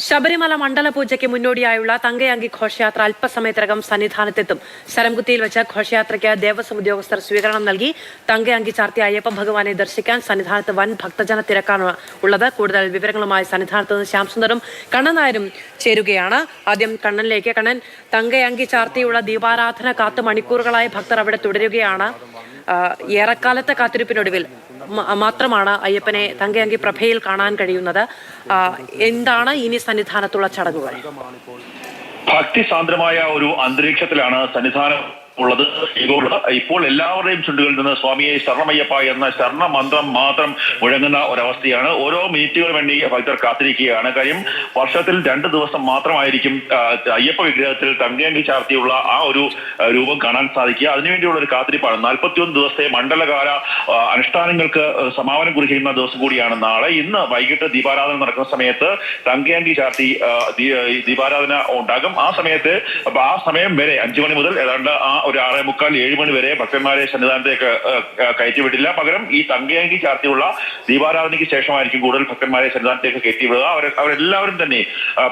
ശബരിമല മണ്ഡല പൂജയ്ക്ക് മുന്നോടിയായുള്ള തങ്കയങ്കി ഘോഷയാത്ര അല്പസമയത്തിനകം സന്നിധാനത്തെത്തും. ശരംകുത്തിയിൽ വെച്ച് ഘോഷയാത്രയ്ക്ക് ദേവസ്വം ഉദ്യോഗസ്ഥർ സ്വീകരണം നൽകി. തങ്കയങ്കി ചാർത്തിയ അയ്യപ്പ ഭഗവാനെ ദർശിക്കാൻ സന്നിധാനത്ത് വൻ ഭക്തജന തിരക്കാണ് ഉള്ളത്. കൂടുതൽ വിവരങ്ങളുമായി സന്നിധാനത്ത് നിന്ന് ശ്യാംസുന്ദറും കണ്ണൻ നായരും ചേരുകയാണ്. ആദ്യം കണ്ണനിലേക്ക്. കണ്ണൻ, തങ്കയങ്കി ചാർത്തിയുള്ള ദീപാരാധന കാത്ത് മണിക്കൂറുകളായി ഭക്തർ അവിടെ തുടരുകയാണ്. ഏറെക്കാലത്തെ കാത്തിരിപ്പിനൊടുവിൽ മാത്രമാണ് അയ്യപ്പനെ തങ്കയങ്കി പ്രഭയിൽ കാണാൻ കഴിയുന്നത്. എന്താണ് ഇനി സന്നിധാനത്തുള്ള ചടങ്ങുകൾ? ഭക്തിസാന്ദ്രമായ ഒരു അന്തരീക്ഷത്തിലാണ് സന്നിധാനം ഉള്ളത്. ഇപ്പോൾ എല്ലാവരുടെയും ചുണ്ടുകളിൽ നിന്ന് സ്വാമിയെ ശരണമയ്യപ്പ എന്ന ശരണ മന്ത്രം മാത്രം മുഴങ്ങുന്ന ഒരവസ്ഥയാണ്. ഓരോ മിനിറ്റുകൾ വേണ്ടി ഭക്തർ കാത്തിരിക്കുകയാണ്. കാര്യം വർഷത്തിൽ 2 ദിവസം മാത്രമായിരിക്കും അയ്യപ്പ വിഗ്രഹത്തിൽ തങ്കയങ്കി ചാർത്തിയുള്ള ആ ഒരു രൂപം കാണാൻ സാധിക്കുക. അതിനുവേണ്ടിയുള്ള ഒരു കാത്തിരിപ്പാണ്. 41 ദിവസത്തെ മണ്ഡലകാല അനുഷ്ഠാനങ്ങൾക്ക് സമാപനം കുറിക്കുന്ന ദിവസം കൂടിയാണ് നാളെ. ഇന്ന് വൈകിട്ട് ദീപാരാധന നടക്കുന്ന സമയത്ത് തങ്കയങ്കി ചാർത്തി ദീപാരാധന ഉണ്ടാകും. ആ സമയം വരെ 5 മണി മുതൽ ഏതാണ്ട് ഒരു 6:45, 7 മണി വരെ ഭക്തന്മാരെ സന്നിധാനത്തേക്ക് കയറ്റിവിടില്ല. പകരം ഈ തങ്കയങ്കി ചാർത്തിയുള്ള ദീപാരാധനയ്ക്ക് ശേഷമായിരിക്കും കൂടുതൽ ഭക്തന്മാരെ സന്നിധാനത്തേക്ക് കയറ്റിവിടുക. അവരെല്ലാവരും തന്നെ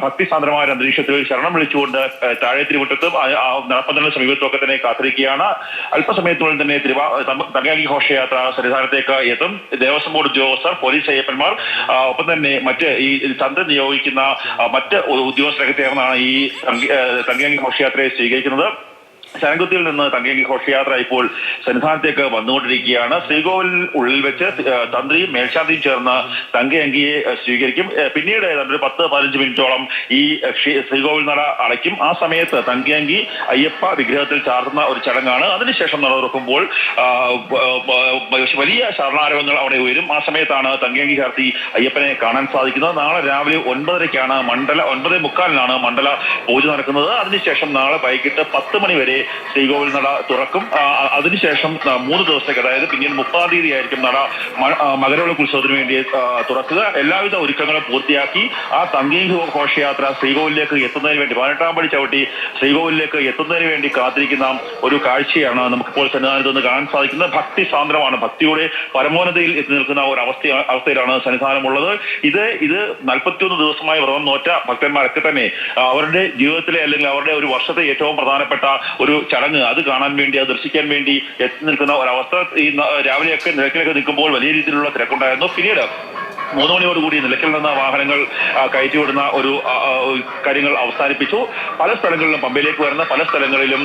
ഭക്തിസാന്ദ്രമായ അന്തരീക്ഷത്തിൽ ശരണം വിളിച്ചുകൊണ്ട് താഴെത്തിരിമുറ്റത്തും നടപ്പന്തലിന് സമീപത്തുമൊക്കെ തന്നെ കാത്തിരിക്കുകയാണ്. അല്പസമയത്തുള്ളിൽ തന്നെ തങ്കയങ്കി ഘോഷയാത്ര സന്നിധാനത്തേക്ക് എത്തും. ദേവസ്വം ബോർഡ് ഉദ്യോഗസ്ഥർ, പോലീസ് അയ്യപ്പന്മാർ, ഒപ്പം തന്നെ മറ്റ് ഈ തന്ത്രി നിയോഗിക്കുന്ന മറ്റ് ഉദ്യോഗസ്ഥരൊക്കെ ചേർന്നാണ് ഈ തങ്കയങ്കി ഘോഷയാത്രയെ സ്വീകരിക്കുന്നത്. ശരംകുത്തിയിൽ നിന്ന് തങ്കയങ്കി ഘോഷയാത്ര ഇപ്പോൾ സന്നിധാനത്തേക്ക് വന്നുകൊണ്ടിരിക്കുകയാണ്. ശ്രീകോവിലിൽ ഉള്ളിൽ വെച്ച് തന്ത്രിയും മേൽശാന്തിയും ചേർന്ന് തങ്കയങ്കിയെ സ്വീകരിക്കും. പിന്നീട് ഏതാണ്ട് 10-15 മിനിറ്റോളം ഈ ശ്രീകോവിൽ നട അടയ്ക്കും. ആ സമയത്ത് തങ്കയങ്കി അയ്യപ്പ വിഗ്രഹത്തിൽ ചാർത്തുന്ന ഒരു ചടങ്ങാണ്. അതിനുശേഷം നട തുറക്കുമ്പോൾ വലിയ ശരണാരവങ്ങൾ അവിടെ ഉയരും. ആ സമയത്താണ് തങ്കയങ്കി ചാർത്തി അയ്യപ്പനെ കാണാൻ സാധിക്കുന്നത്. നാളെ രാവിലെ 9:30-ക്കാണ് 9:45-നാണ് മണ്ഡല പൂജ നടക്കുന്നത്. അതിനുശേഷം നാളെ വൈകിട്ട് 10 മണി വരെ ശ്രീകോവിൽ നട തുറക്കും. അതിനുശേഷം 3 ദിവസത്തേക്ക്, അതായത് പിന്നീട് 30-ാം തീയതി ആയിരിക്കും നട മകരവിളക്ക് ഉത്സവത്തിന് വേണ്ടി തുറക്കുക. എല്ലാവിധ ഒരുക്കങ്ങളും പൂർത്തിയാക്കി ആ തങ്കയങ്കി ഘോഷയാത്ര ശ്രീകോവിലേക്ക് എത്തുന്നതിന് വേണ്ടി 18-ാം പടി ചവിട്ടി ശ്രീകോവിലേക്ക് എത്തുന്നതിന് വേണ്ടി കാത്തിരിക്കുന്ന ഒരു കാഴ്ചയാണ് നമുക്കിപ്പോൾ സന്നിധാനത്ത് നിന്ന് കാണാൻ സാധിക്കുന്നത്. ഭക്തി സാന്ദ്രമാണ്. ഭക്തിയുടെ പരമോന്നതയിൽ എത്തി നിൽക്കുന്ന ഒരു അവസ്ഥയിലാണ് സന്നിധാനമുള്ളത്. ഇത് 41 ദിവസമായി വ്രതം നോറ്റ ഭക്തന്മാരൊക്കെ തന്നെ അവരുടെ ജീവിതത്തിലെ അല്ലെങ്കിൽ അവരുടെ ഒരു വർഷത്തെ ഏറ്റവും പ്രധാനപ്പെട്ട ഒരു ചടങ്ങ് അത് കാണാൻ വേണ്ടി, അത് ദർശിക്കാൻ വേണ്ടി എത്തി നിൽക്കുന്ന ഒരവസ്ഥ. ഈ രാവിലെയൊക്കെ നിലയ്ക്കലൊക്കെ നിൽക്കുമ്പോൾ വലിയ രീതിയിലുള്ള തിരക്കുണ്ടായിരുന്നു. പിന്നീട് 3 മണിയോടുകൂടി നിലയ്ക്കൽ നിന്ന് വാഹനങ്ങൾ കയറ്റിവിടുന്ന ഒരു കാര്യങ്ങൾ അവസാനിപ്പിച്ചു. പല സ്ഥലങ്ങളിലും, പമ്പയിലേക്ക് വരുന്ന പല സ്ഥലങ്ങളിലും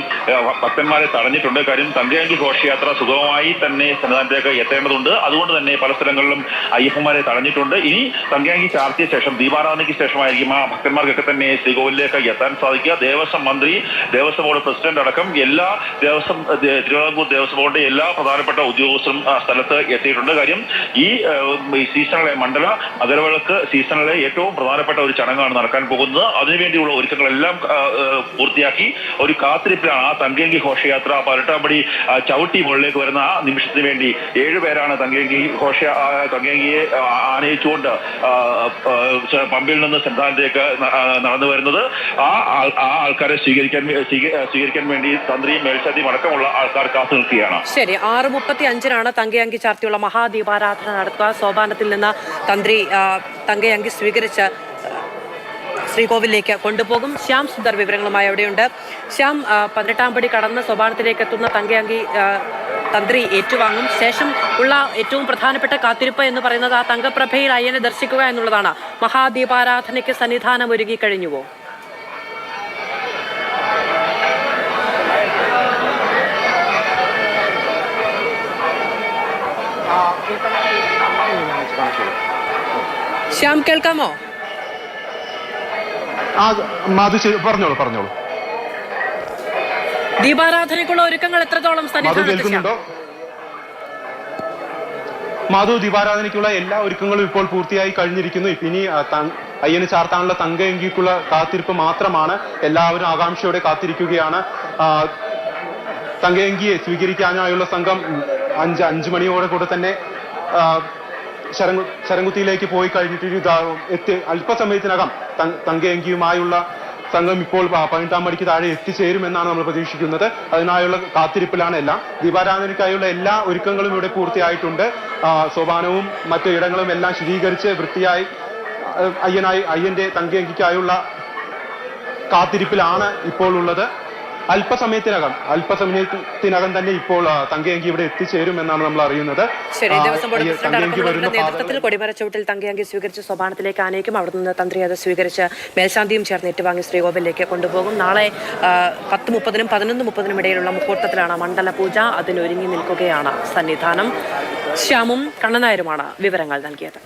ഭക്തന്മാരെ തടഞ്ഞിട്ടുണ്ട്. കാര്യം തങ്കയങ്കി ഘോഷയാത്ര സുഗമമായി തന്നെ സന്നിധാനത്തേക്ക് എത്തേണ്ടതുണ്ട്. അതുകൊണ്ട് തന്നെ പല സ്ഥലങ്ങളിലും അയ്യപ്പന്മാരെ തടഞ്ഞിട്ടുണ്ട്. ഇനി തങ്കയങ്കി ചാർത്തിയ ശേഷം ദീപാരാധനയ്ക്ക് ശേഷമായിരിക്കും ആ ഭക്തന്മാർക്കൊക്കെ തന്നെ ശ്രീകോവിലേക്ക് എത്താൻ സാധിക്കുക. ദേവസ്വം മന്ത്രി, ദേവസ്വം ബോർഡ് പ്രസിഡന്റ് അടക്കം എല്ലാ തിരുവിതാംകൂർ ദേവസ്വം ബോർഡിന്റെ എല്ലാ പ്രധാനപ്പെട്ട ഉദ്യോഗസ്ഥരും സ്ഥലത്ത് എത്തിയിട്ടുണ്ട്. കാര്യം ഈ സീസണിലെ മകരവിളക്ക് സീസണിലെ ഏറ്റവും പ്രധാനപ്പെട്ട ഒരു ചടങ്ങാണ് നടക്കാൻ പോകുന്നത്. അതിനുവേണ്ടിയുള്ള ഒരുക്കങ്ങളെല്ലാം പൂർത്തിയാക്കി ഒരു കാത്തിരിപ്പിലാണ് ആ തങ്കയങ്കി ഘോഷയാത്ര. 18-ാം പടി ചവിട്ടി മുകളിലേക്ക് വരുന്ന ആ നിമിഷത്തിന് വേണ്ടി 7 പേരാണ് തങ്കയങ്കിയെ ആനയിച്ചുകൊണ്ട് പമ്പയിൽ നിന്ന് സന്നിധാനത്തേക്ക് നടന്നു വരുന്നത്. ആ ആൾക്കാരെ സ്വീകരിക്കാൻ വേണ്ടി തന്ത്രിയും മേൽശാന്തിയും അടക്കമുള്ള ആൾക്കാർ കാത്തു നിൽക്കുകയാണ്. ശരി, 6:35-നാണ് തങ്കയങ്കി ചാർത്തിയുള്ള മഹാദീപാരാധന നടക്കുക. സോപാനത്തിൽ നിന്ന് തന്ത്രി തങ്കയങ്കി സ്വീകരിച്ച് ശ്രീകോവിലേക്ക് കൊണ്ടുപോകും. ശ്യാം സുന്ദർ വിവരങ്ങളുമായി അവിടെയുണ്ട്. ശ്യാം, 18-ാം പടി കടന്ന് സോപാനത്തിലേക്ക് എത്തുന്ന തങ്കയങ്കി തന്ത്രി ഏറ്റുവാങ്ങും. ശേഷം ഉള്ള ഏറ്റവും പ്രധാനപ്പെട്ട കാത്തിരിപ്പ് എന്ന് പറയുന്നത് ആ തങ്കപ്രഭയിൽ അയ്യനെ ദർശിക്കുക എന്നുള്ളതാണ്. മഹാദീപാരാധനയ്ക്ക് സന്നിധാനം ഒരുങ്ങി കഴിഞ്ഞുവോ? ശ്യാം, കേൾക്കാമോ? പറഞ്ഞോളൂ. ദീപാരാധനയ്ക്കുള്ള ഒരുക്കങ്ങൾ എത്രത്തോളം കേൾക്കുന്നുണ്ടോ? മാധു, ദീപാരാധനയ്ക്കുള്ള എല്ലാ ഒരുക്കങ്ങളും ഇപ്പോൾ പൂർത്തിയായി കഴിഞ്ഞിരിക്കുന്നു. ഇനി അയ്യന് ചാർത്താനുള്ള തങ്കയങ്കിക്കുള്ള കാത്തിരിപ്പ് മാത്രമാണ്. എല്ലാവരും ആകാംക്ഷയോടെ കാത്തിരിക്കുകയാണ്. തങ്കയങ്കിയെ സ്വീകരിക്കാനായുള്ള സംഘം 5 മണിയോടെ കൂടെ തന്നെ ശരംകുത്തിയിലേക്ക് പോയി കഴിഞ്ഞിട്ട് അല്പസമയത്തിനകം തങ്കയങ്കിയുമായുള്ള സംഘം ഇപ്പോൾ 18-ാം പടിക്ക് താഴെ എത്തിച്ചേരുമെന്നാണ് നമ്മൾ പ്രതീക്ഷിക്കുന്നത്. അതിനായുള്ള കാത്തിരിപ്പിലാണ് എല്ലാം. ദീപാരാധനയ്ക്കായുള്ള എല്ലാ ഒരുക്കങ്ങളും ഇവിടെ പൂർത്തിയായിട്ടുണ്ട്. സോപാനവും മറ്റു ഇടങ്ങളും എല്ലാം ശുചീകരിച്ച് വൃത്തിയായി അയ്യന്റെ തങ്കയങ്കിക്കായുള്ള കാത്തിരിപ്പിലാണ് ഇപ്പോൾ ഉള്ളത്. അല്പസമയത്തിനകം തന്നെ ഇപ്പോൾ തങ്കയങ്കി ഇവിടെ എത്തിച്ചേരുമെന്നാണ് നമ്മൾ അറിയുന്നത്. ശരി, ദേവസ്വം ബോർഡ് പ്രസിഡന്റ് അടക്കമുള്ളവരുടെ നേതൃത്വത്തിൽ കൊടിമരച്ചൂട്ടിൽ തങ്കയങ്കി സ്വീകരിച്ച് സോപാനത്തിലേക്ക് ആനയിക്കും. അവിടെ നിന്ന് തന്ത്രി അത് സ്വീകരിച്ച് മേൽശാന്തിയും ചേർന്ന് ഏറ്റുവാങ്ങി ശ്രീകോവിലേക്ക് കൊണ്ടുപോകും. നാളെ 10:30-നും 11:30-നും ഇടയിലുള്ള മുഹൂർത്തത്തിലാണ് മണ്ഡല പൂജ. അതിനൊരുങ്ങി നിൽക്കുകയാണ് സന്നിധാനം. ശ്യാമും കണ്ണനായരുമാണ് വിവരങ്ങൾ നൽകിയത്.